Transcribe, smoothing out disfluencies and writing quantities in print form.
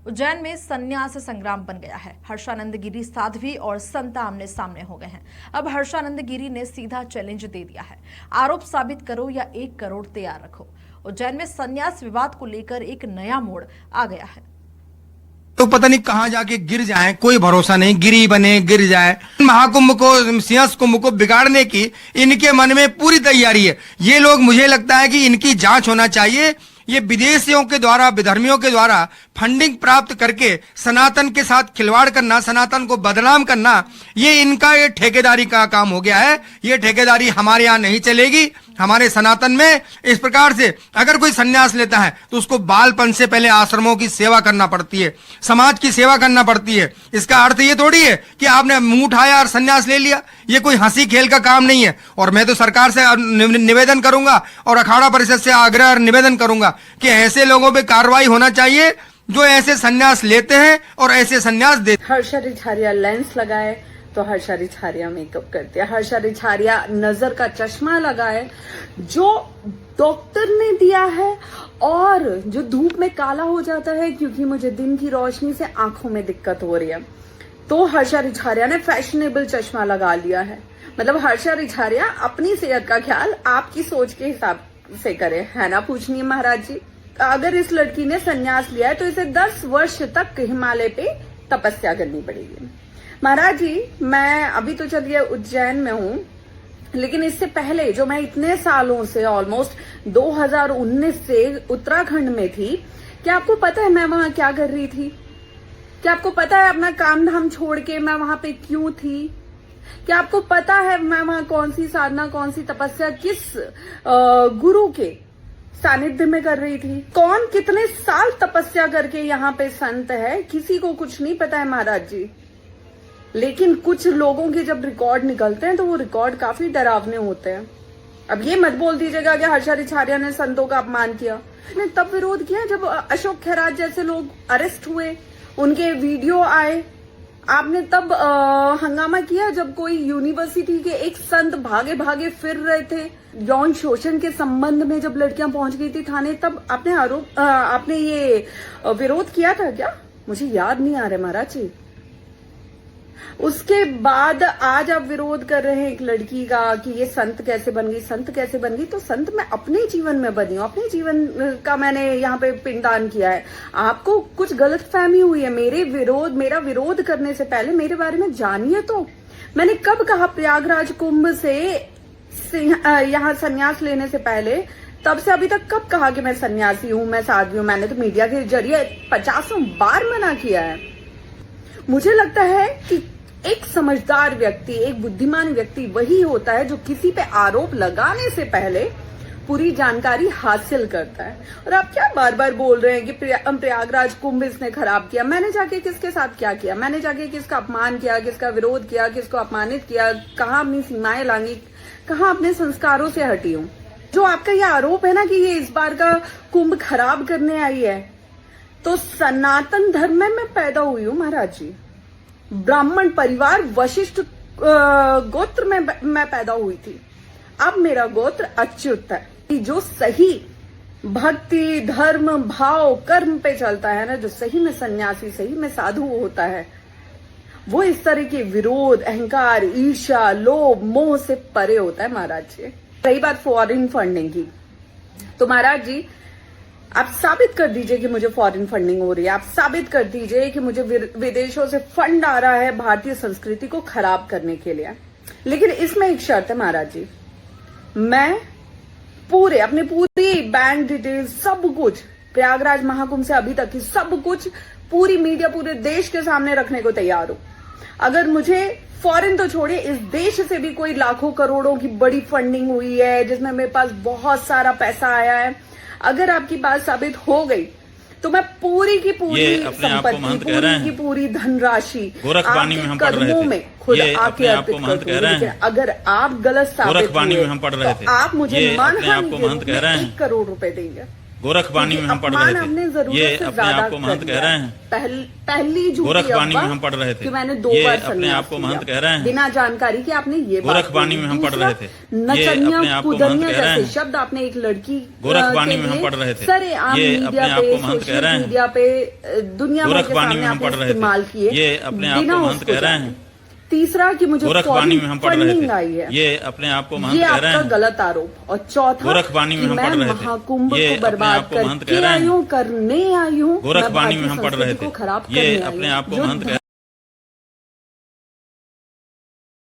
उज्जैन में संन्यास संग्राम बन गया है। हर्षानंद गिरी साध्वी और संत आमने सामने हो गए हैं। अब हर्षानंद गिरी ने सीधा चैलेंज दे दिया है, आरोप साबित करो या 1 करोड़ तैयार रखो। उज्जैन में संन्यास विवाद को लेकर एक नया मोड़ आ गया है। तो पता नहीं कहां जाके गिर जाए, कोई भरोसा नहीं, गिरी बने गिर जाए। महाकुंभ को, सिंहस्थ कुंभ को बिगाड़ने की इनके मन में पूरी तैयारी है। ये लोग, मुझे लगता है कि इनकी जांच होना चाहिए। ये विदेशियों के द्वारा, विधर्मियों के द्वारा फंडिंग प्राप्त करके सनातन के साथ खिलवाड़ करना, सनातन को बदनाम करना, ये इनका ये ठेकेदारी का काम हो गया है। ये ठेकेदारी हमारे यहाँ नहीं चलेगी। हमारे सनातन में इस प्रकार से अगर कोई सन्यास लेता है तो उसको बालपन से पहले आश्रमों की सेवा करना पड़ती है, समाज की सेवा करना पड़ती है। इसका अर्थ ये थोड़ी है कि आपने मुंह उठाया और सन्यास ले लिया। ये कोई हंसी खेल का काम नहीं है। और मैं तो सरकार से निवेदन करूंगा और अखाड़ा परिषद से आग्रह और निवेदन करूंगा कि ऐसे लोगों पे कार्रवाई होना चाहिए जो ऐसे सन्यास लेते हैं और ऐसे सन्यास देते। हर्षा रिछारिया लेंस लगाए तो हर्षा रिछारिया मेकअप करती है। हर्षा रिछारिया नजर का चश्मा लगाए जो डॉक्टर ने दिया है, और जो धूप में काला हो जाता है क्योंकि मुझे दिन की रोशनी से आंखों में दिक्कत हो रही है, तो हर्षा रिछारिया ने फैशनेबल चश्मा लगा लिया है। मतलब हर्षा रिछारिया अपनी सेहत का ख्याल आपकी सोच के हिसाब से करे, है ना पूछनीय महाराज जी। अगर इस लड़की ने संन्यास लिया है तो इसे 10 वर्ष तक हिमालय पे तपस्या करनी पड़ेगी। महाराज जी, मैं अभी तो चलिए उज्जैन में हूं, लेकिन इससे पहले जो मैं इतने सालों से, ऑलमोस्ट 2019 से उत्तराखंड में थी, क्या आपको पता है मैं वहां क्या कर रही थी? क्या आपको पता है अपना काम धाम छोड़ के मैं वहां पे क्यों थी? क्या आपको पता है मैं वहां कौन सी साधना, कौन सी तपस्या, किस गुरु के सानिध्य में कर रही थी? कौन कितने साल तपस्या करके यहाँ पे संत है, किसी को कुछ नहीं पता है महाराज जी। लेकिन कुछ लोगों के जब रिकॉर्ड निकलते हैं तो वो रिकॉर्ड काफी डरावने होते हैं। अब ये मत बोल दीजिएगा कि हर्षा रिछारिया ने संतों का अपमान किया। ने तब विरोध किया जब अशोक खैरात जैसे लोग अरेस्ट हुए, उनके वीडियो आए। आपने तब हंगामा किया जब कोई यूनिवर्सिटी के एक संत भागे भागे फिर रहे थे यौन शोषण के संबंध में, जब लड़कियां पहुंच गई थी थाने, तब आपने ये विरोध किया था क्या? मुझे याद नहीं आ रहा महाराज जी। उसके बाद आज आप विरोध कर रहे हैं एक लड़की का कि ये संत कैसे बन गई, संत कैसे बन गई। तो संत मैं अपने जीवन में बनी हूँ, अपने जीवन का मैंने यहाँ पे पिंडदान किया है। आपको कुछ गलतफहमी हुई है। मेरा विरोध करने से पहले मेरे बारे में जानिए। तो मैंने कब कहा प्रयागराज कुंभ से यहाँ संन्यास लेने से पहले, तब से अभी तक कब कहा कि मैं सन्यासी हूँ, मैं साध्वी हूँ? मैंने तो मीडिया के जरिए 50 बार मना किया है। मुझे लगता है कि एक समझदार व्यक्ति, एक बुद्धिमान व्यक्ति वही होता है जो किसी पे आरोप लगाने से पहले पूरी जानकारी हासिल करता है। और आप क्या बार बार बोल रहे हैं कि प्रयागराज कुंभ इसने खराब किया? मैंने जाके किसके साथ क्या किया? मैंने जाके किसका अपमान किया, किसका विरोध किया, किसको अपमानित किया? कहाँ अपनी सीमाएं लांगी, कहाँ अपने संस्कारों से हटी हूँ? जो आपका ये आरोप है ना कि ये इस बार का कुंभ खराब करने आई है, तो सनातन धर्म में मैं पैदा हुई हूँ महाराज जी। ब्राह्मण परिवार वशिष्ठ गोत्र में मैं पैदा हुई थी। अब मेरा गोत्र अच्युत है। जो सही भक्ति, धर्म, भाव, कर्म पे चलता है ना, जो सही में सन्यासी, सही में साधु होता है, वो इस तरह के विरोध, अहंकार, ईर्ष्या, लोभ, मोह से परे होता है महाराज जी। रही बात फॉरेन फंडिंग की, तो महाराज जी आप साबित कर दीजिए कि मुझे फॉरेन फंडिंग हो रही है। आप साबित कर दीजिए कि मुझे विदेशों से फंड आ रहा है भारतीय संस्कृति को खराब करने के लिए। लेकिन इसमें एक शर्त है महाराज जी, मैं अपनी पूरी बैंक डिटेल, सब कुछ, प्रयागराज महाकुंभ से अभी तक की सब कुछ, पूरी मीडिया, पूरे देश के सामने रखने को तैयार हूं। अगर मुझे फॉरेन तो छोड़िए, इस देश से भी कोई लाखों करोड़ों की बड़ी फंडिंग हुई है जिसमें मेरे पास बहुत सारा पैसा आया है, अगर आपकी बात साबित हो गई तो मैं पूरी की पूरी संपत्ति, पूरी की पूरी धनराशि आपके कदमों में खुद आके अर्पित कर दूंगी। अगर आप गलत साबित हुए तो आप मुझे मानहानि 1 करोड़ रुपए देंगे। गोरखबानी में हम पढ़ अपमान रहे हमने थे, जरूरत ये से अपने ज्यादा आप को महंत कर कह दिया। रहे हैं। पहली झूठी गोरखबानी में अफवाह हम पढ़ रहे थे, कि मैंने 2 ये बार अपने संन्यास आप को लिया, महंत कह रहे हैं। बिना जानकारी के आपने ये बात गोरखबानी बोली। में हम पढ़ दूसरा, रहे थे, ये नचनिया अपने आप को महंत कुदनिया कह रहे जैसे हैं। शब्द आपने एक लड़की गोरखबानी के में हम लिए पढ़ रहे थे, सरेआम ये मीडिया अपने आप पे, को महंत कह सोशल रहे हैं। मीडिया पे, दुनिया भर के गोरखबानी सामने में हम आपने पढ़ रहे इस्तेमाल थे, किए, ये अपने आप बिना को महंत उसको कह रहे जाने। हैं। तीसरा कि मुझे गोरखबानी में हम पढ़ रहे फंडिंग आई थे, है, ये अपने आप को महंत ये कह रहे आपका हैं। गलत आरोप। और चौथा गोरखबानी में कि हम मैं पढ़ रहे थे, महाकुंभ ये को अपने बर्बाद आप को महंत करके कह रहे हैं। आई हूँ, करने आई हूँ, गोरखबानी में हम पढ़ रहे को थे, खराब ये करने आई अपने हूँ। आप को जो महंत कह